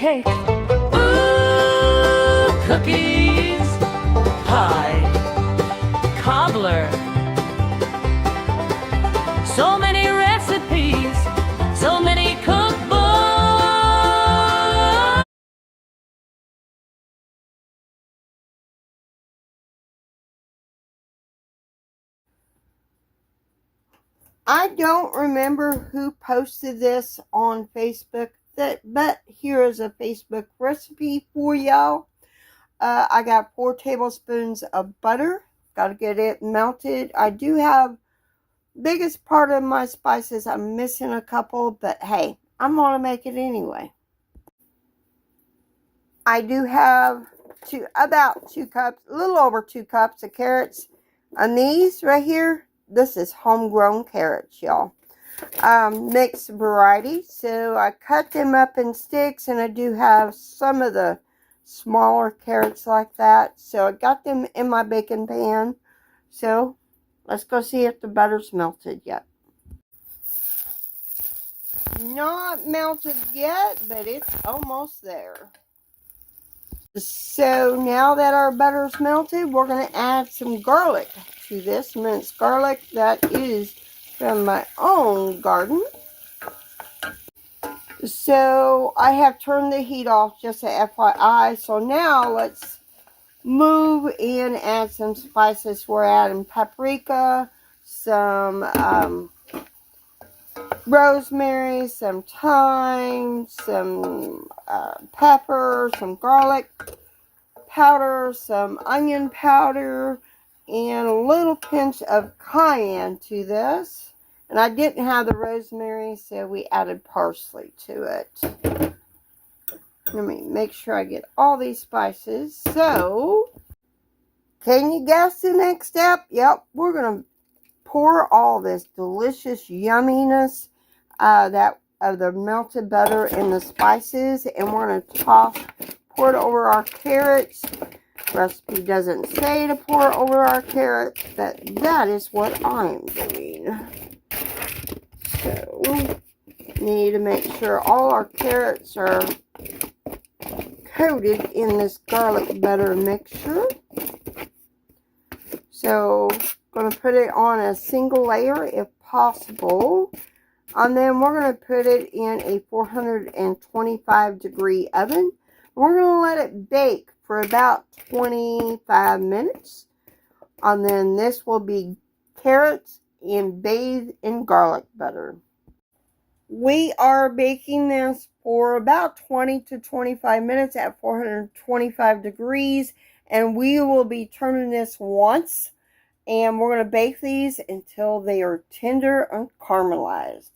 cake. Ooh, cookies, pie, cobbler. So many recipes, so many cookbooks. I don't remember who posted this on Facebook, but here is a Facebook recipe for y'all. I got 4 tablespoons of butter. Got to get it melted. I do have biggest part of my spices. I'm missing a couple, but hey, I'm going to make it anyway. I do have about 2 cups, a little over 2 cups of carrots. And these right here, this is homegrown carrots, y'all. Mixed variety. So I cut them up in sticks, and I do have some of the smaller carrots like that. So I got them in my baking pan. So let's go see if the butter's melted yet. Not melted yet, but it's almost there. So now that our butter's melted, we're going to add some garlic to this. Minced garlic that is from my own garden. So I have turned the heat off, just a FYI. So now let's move in, add some spices. We're adding paprika, some rosemary, some thyme, some pepper, some garlic powder, some onion powder, and a little pinch of cayenne to this. And I didn't have the rosemary, so we added parsley to it. Let me make sure I get all these spices. So, can you guess the next step? Yep, we're going to pour all this delicious yumminess of the melted butter and the spices, and we're going to pour it over our carrots. Recipe doesn't say to pour over our carrots, but that is what I'm doing. So, need to make sure all our carrots are coated in this garlic butter mixture. So, going to put it on a single layer if possible. And then we're going to put it in a 425 degree oven. We're going to let it bake for about 25 minutes. And then this will be carrots and bathed in garlic butter. We are baking this for about 20 to 25 minutes at 425 degrees. And we will be turning this once. And we're going to bake these until they are tender and caramelized.